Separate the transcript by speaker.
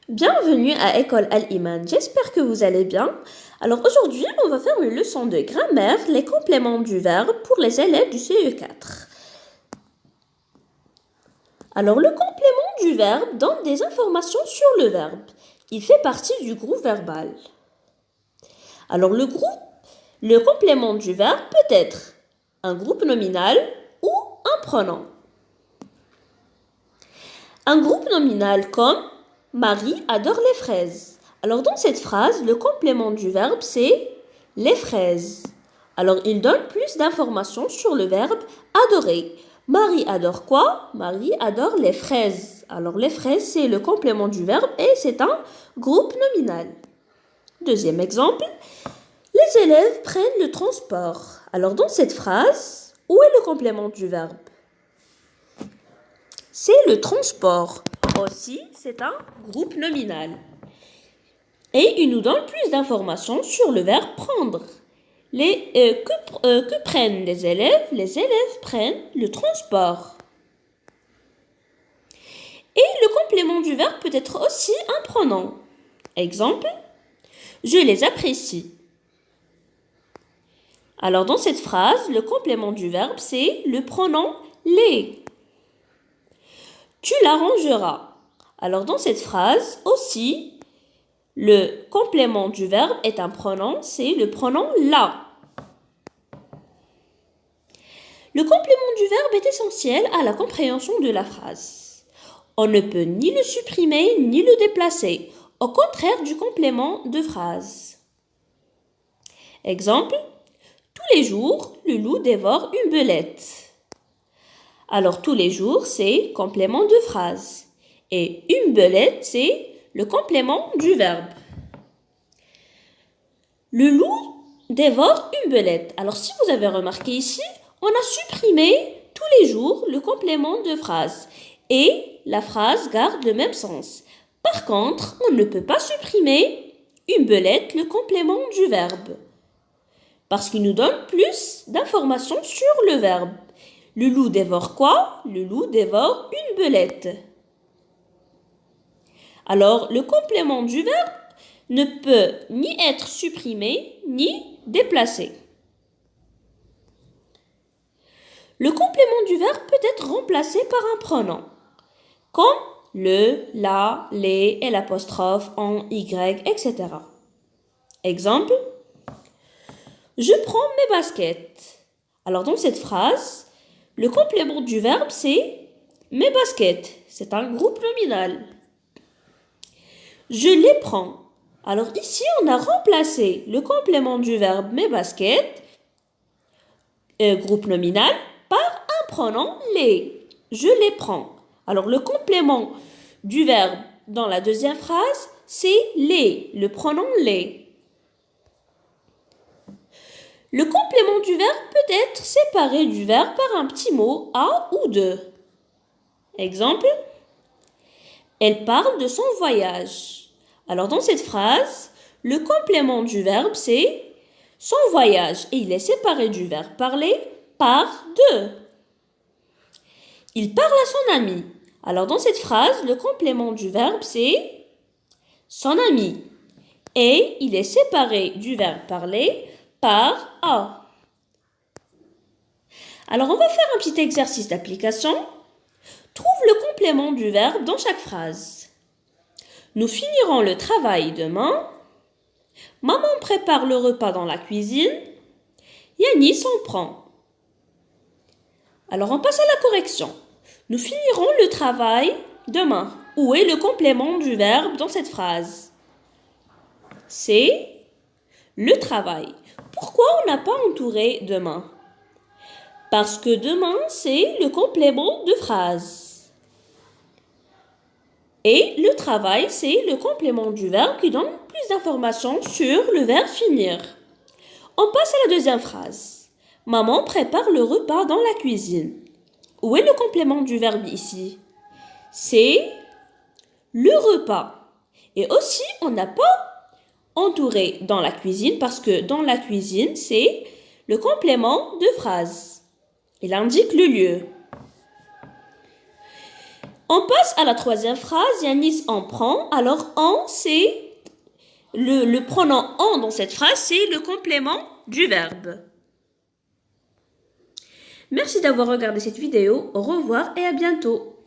Speaker 1: Bienvenue à École Al-Iman, j'espère que vous allez bien. Alors aujourd'hui, on va faire une leçon de grammaire, les compléments du verbe pour les élèves du CE4. Alors le complément du verbe donne des informations sur le verbe. Il fait partie du groupe verbal. Alors le complément du verbe peut être un groupe nominal ou un pronom. Un groupe nominal comme Marie adore les fraises. Alors dans cette phrase, le complément du verbe c'est les fraises. Alors il donne plus d'informations sur le verbe adorer. Marie adore quoi? Marie adore les fraises. Alors les fraises c'est le complément du verbe et c'est un groupe nominal. Deuxième exemple, les élèves prennent le transport. Alors dans cette phrase, où est le complément du verbe? C'est le transport. Aussi, c'est un groupe nominal. Et il nous donne plus d'informations sur le verbe prendre. Que prennent les élèves? Les élèves prennent le transport. Et le complément du verbe peut être aussi un pronom. Exemple, je les apprécie. Alors dans cette phrase, le complément du verbe c'est le pronom les. Tu l'arrangeras. Alors dans cette phrase aussi, le complément du verbe est un pronom, c'est le pronom la. Le complément du verbe est essentiel à la compréhension de la phrase. On ne peut ni le supprimer ni le déplacer, au contraire du complément de phrase. Exemple, tous les jours, le loup dévore une belette. Alors tous les jours, c'est complément de phrase. Et une belette, c'est le complément du verbe. Le loup dévore une belette. Alors si vous avez remarqué ici, on a supprimé tous les jours le complément de phrase. Et la phrase garde le même sens. Par contre, on ne peut pas supprimer une belette, le complément du verbe. Parce qu'il nous donne plus d'informations sur le verbe. Le loup dévore quoi? Le loup dévore une belette. Alors, le complément du verbe ne peut ni être supprimé ni déplacé. Le complément du verbe peut être remplacé par un pronom, comme le, la, les, et l'apostrophe, en, y, etc. Exemple, je prends mes baskets. Alors, dans cette phrase, le complément du verbe, c'est mes baskets. C'est un groupe nominal. Je les prends. Alors ici, on a remplacé le complément du verbe mes baskets, groupe nominal, par un pronom les. Je les prends. Alors le complément du verbe dans la deuxième phrase, c'est les, le pronom les. Le complément du verbe peut être séparé du verbe par un petit mot à ou de. Exemple, elle parle de son voyage. Alors dans cette phrase, le complément du verbe c'est son voyage et il est séparé du verbe parler par de. Il parle à son ami. Alors dans cette phrase, le complément du verbe c'est son ami et il est séparé du verbe parler par a. Alors on va faire un petit exercice d'application. Trouve le complément du verbe dans chaque phrase. Nous finirons le travail demain. Maman prépare le repas dans la cuisine. Yannis s'en prend. Alors on passe à la correction. Nous finirons le travail demain. Où est le complément du verbe dans cette phrase? C'est le travail. Pourquoi on n'a pas entouré demain? Parce que demain, c'est le complément de phrase. Et le travail, c'est le complément du verbe qui donne plus d'informations sur le verbe finir. On passe à la deuxième phrase. Maman prépare le repas dans la cuisine. Où est le complément du verbe ici? C'est le repas. Et aussi, on n'a pas entouré dans la cuisine parce que dans la cuisine, c'est le complément de phrase. Il indique le lieu. On passe à la troisième phrase. Yanis en prend. Alors, en, c'est le pronom en dans cette phrase, c'est le complément du verbe. Merci d'avoir regardé cette vidéo. Au revoir et à bientôt.